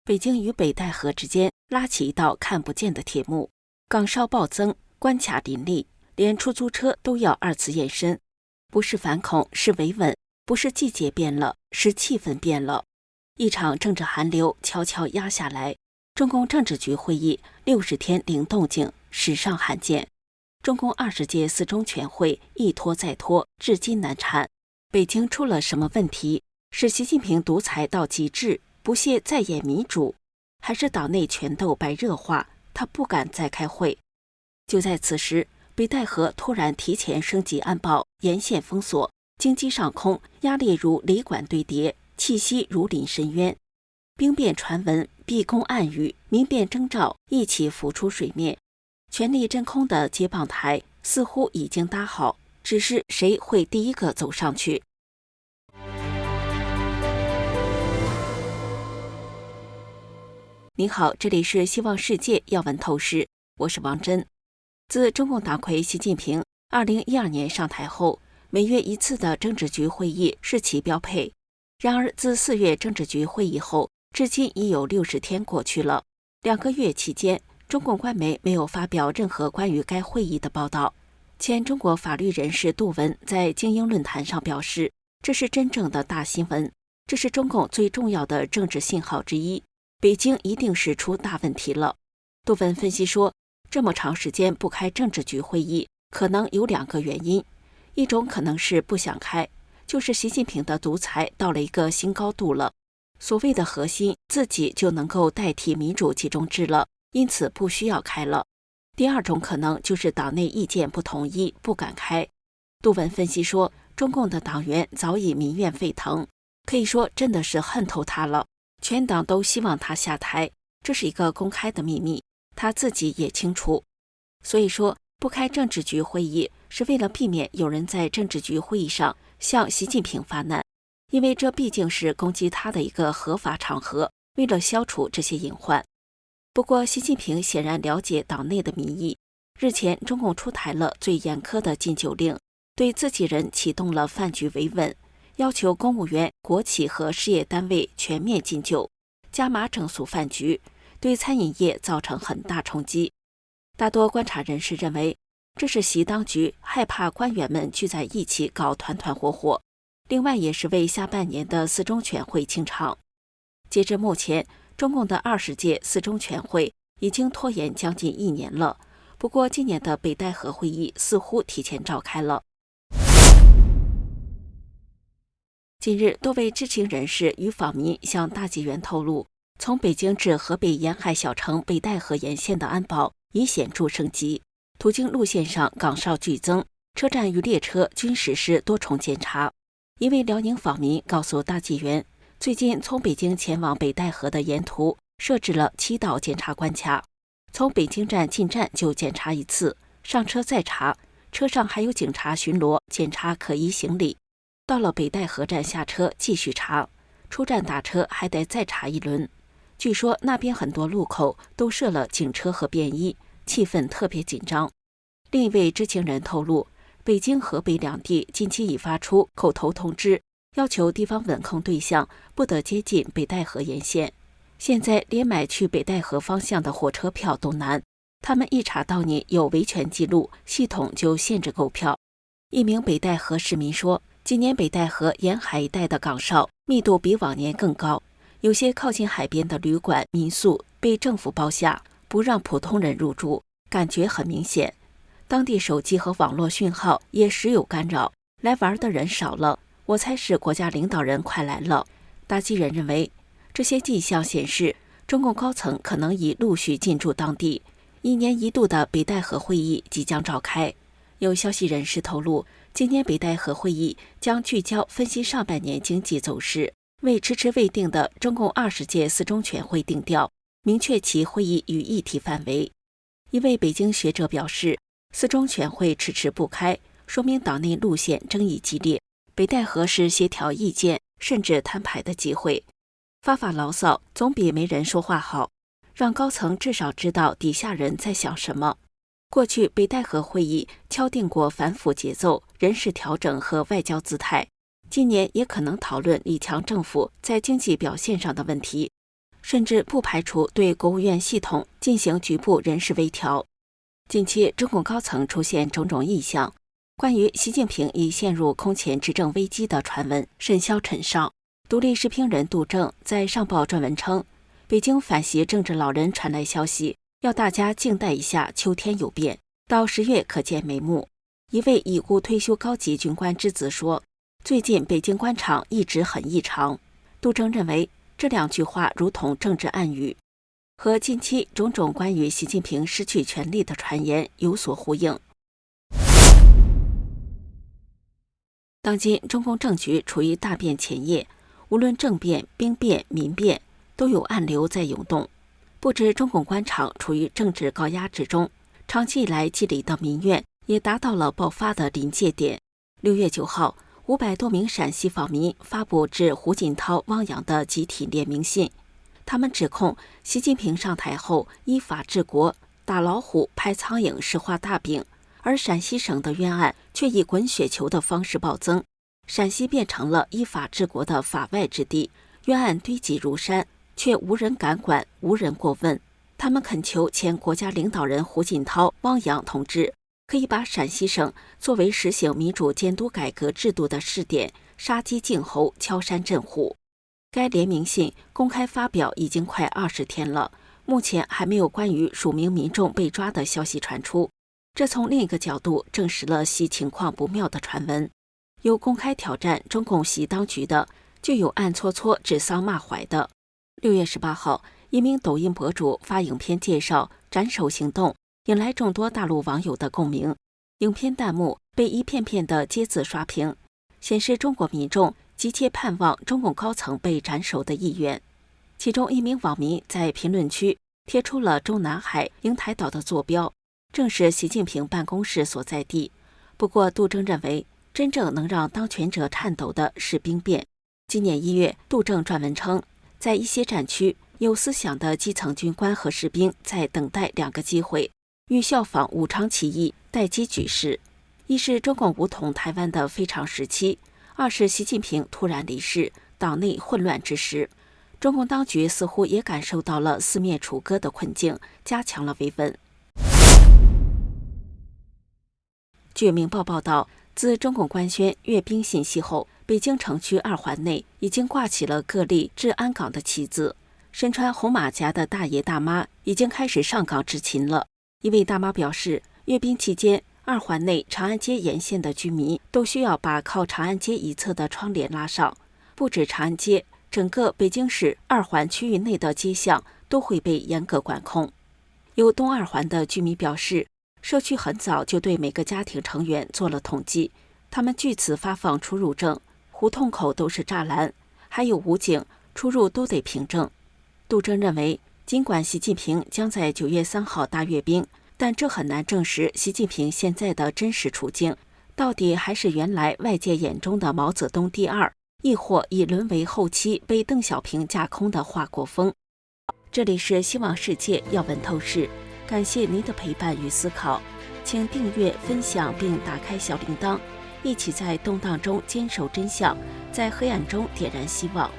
北京与北戴河之间拉起一道看不见的铁幕，岗哨暴增，关卡林立，连出租车都要二次验身。不是反恐，是维稳；不是季节变了，是气氛变了。一场政治寒流悄悄压下来。中共政治局会议60天零动静，史上罕见。中共20届四中全会一拖再拖，至今难产。北京出了什么问题？是习近平独裁到极致，不屑再演民主，还是岛内权斗白热化，他不敢再开会？就在此时，北戴河突然提前升级安保，沿线封锁，京畿上空压力如雷管堆叠，气息如临深渊。兵变传闻、逼宫暗语、民变征兆一起浮出水面，权力真空的接棒台似乎已经搭好，只是谁会第一个走上去？您好，这里是希望世界要闻透视，我是王珍。自中共党魁习近平2012年上台后，每月一次的政治局会议是其标配。然而自4月政治局会议后，至今已有60天过去了。2个月期间，中共官媒没有发表任何关于该会议的报道。前中国法律人士杜文在精英论坛上表示，这是真正的大新闻，这是中共最重要的政治信号之一，北京一定是出大问题了。杜文分析说，这么长时间不开政治局会议，可能有2个原因，一种可能是不想开，就是习近平的独裁到了一个新高度了，所谓的核心自己就能够代替民主集中制了，因此不需要开了。第二种可能就是党内意见不统一，不敢开。杜文分析说，中共的党员早已民怨沸腾，可以说真的是恨透他了，全党都希望他下台，这是一个公开的秘密，他自己也清楚。所以说，不开政治局会议是为了避免有人在政治局会议上向习近平发难，因为这毕竟是攻击他的一个合法场合，为了消除这些隐患。不过习近平显然了解党内的民意，日前中共出台了最严苛的禁酒令，对自己人启动了饭局维稳，要求公务员、国企和事业单位全面禁酒，加码整肃饭局，对餐饮业造成很大冲击。大多观察人士认为，这是习当局害怕官员们聚在一起搞团团伙伙，另外也是为下半年的四中全会清场。截至目前，中共的20届四中全会已经拖延将近1年了，不过今年的北戴河会议似乎提前召开了。近日，多位知情人士与访民向大纪元透露，从北京至河北沿海小城北戴河沿线的安保已显著升级，途经路线上岗哨剧增，车站与列车均实施多重检查。一位辽宁访民告诉大纪元，最近从北京前往北戴河的沿途设置了7道检查关卡，从北京站进站就检查1次，上车再查，车上还有警察巡逻检查可疑行李，到了北戴河站下车继续查，出站打车还得再查1轮。据说那边很多路口都设了警车和便衣，气氛特别紧张。另一位知情人透露，北京、河北2地近期已发出口头通知，要求地方稳控对象不得接近北戴河沿线。现在连买去北戴河方向的火车票都难，他们一查到你有维权记录，系统就限制购票。一名北戴河市民说，今年北戴河沿海一带的岗哨密度比往年更高，有些靠近海边的旅馆、民宿被政府包下，不让普通人入住，感觉很明显。当地手机和网络讯号也时有干扰，来玩的人少了，我猜是国家领导人快来了。大纪元认为，这些迹象显示，中共高层可能已陆续进驻当地，1年一度的北戴河会议即将召开。有消息人士透露，今年北戴河会议将聚焦分析上半年经济走势，为迟迟未定的中共20届四中全会定调，明确其会议与议题范围。一位北京学者表示，四中全会迟迟不开，说明党内路线争议激烈，北戴河是协调意见甚至摊牌的机会。发牢骚总比没人说话好，让高层至少知道底下人在想什么。过去北戴河会议敲定过反腐节奏、人事调整和外交姿态，今年也可能讨论李强政府在经济表现上的问题。甚至不排除对国务院系统进行局部人事微调。近期，中共高层出现种种异象，关于习近平已陷入空前执政危机的传闻甚嚣尘上。独立时评人杜正在上报撰文称，北京反习政治老人传来消息，要大家静待一下秋天有变，到10月可见眉目。一位已故退休高级军官之子说，最近北京官场一直很异常。杜正认为这2句话如同政治暗语，和近期种种关于习近平失去权力的传言有所呼应。当今中共政局处于大变前夜，无论政变、兵变、民变，都有暗流在涌动。不止中共官场处于政治高压之中，长期以来积累的民怨也达到了爆发的临界点。6月9号，500多名陕西访民发布致胡锦涛、汪洋的集体联名信，他们指控习近平上台后依法治国，打老虎、拍苍蝇是画大饼，而陕西省的冤案却以滚雪球的方式暴增，陕西变成了依法治国的法外之地，冤案堆积如山，却无人敢管，无人过问。他们恳求前国家领导人胡锦涛、汪洋同志可以把陕西省作为实行民主监督改革制度的试点，杀鸡儆猴，敲山震虎。该联名信公开发表已经快20天了，目前还没有关于署名民众被抓的消息传出，这从另一个角度证实了习情况不妙的传闻。有公开挑战中共习当局的，就有暗搓搓指桑骂槐的。6月18号，一名抖音博主发影片介绍斩首行动，引来众多大陆网友的共鸣。影片弹幕被一片片的接字刷屏，显示中国民众急切盼望中共高层被斩首的意愿。其中一名网民在评论区贴出了中南海瀛台岛的坐标，正是习近平办公室所在地。不过杜正认为，真正能让当权者颤抖的是兵变。今年1月，杜正撰文称，在一些战区，有思想的基层军官和士兵在等待2个机会，欲效仿武昌起义，待机举事。一是中共武统台湾的非常时期，二是习近平突然离世，党内混乱之时。中共当局似乎也感受到了四面楚歌的困境，加强了维稳。据明报报道，自中共官宣阅兵信息后，北京城区2环内已经挂起了各立治安岗的旗子，身穿红马甲的大爷大妈已经开始上岗执勤了。一位大妈表示，阅兵期间2环内长安街沿线的居民都需要把靠长安街一侧的窗帘拉上。不止长安街，整个北京市2环区域内的街巷都会被严格管控。有东2环的居民表示，社区很早就对每个家庭成员做了统计，他们据此发放出入证，胡同口都是栅栏，还有武警，出入都得凭证。杜正认为，尽管习近平将在9月3号大阅兵，但这很难证实习近平现在的真实处境，到底还是原来外界眼中的毛泽东第2，亦或已沦为后期被邓小平架空的华国锋。这里是希望世界要闻透视，感谢您的陪伴与思考，请订阅、分享并打开小铃铛，一起在动荡中坚守真相，在黑暗中点燃希望。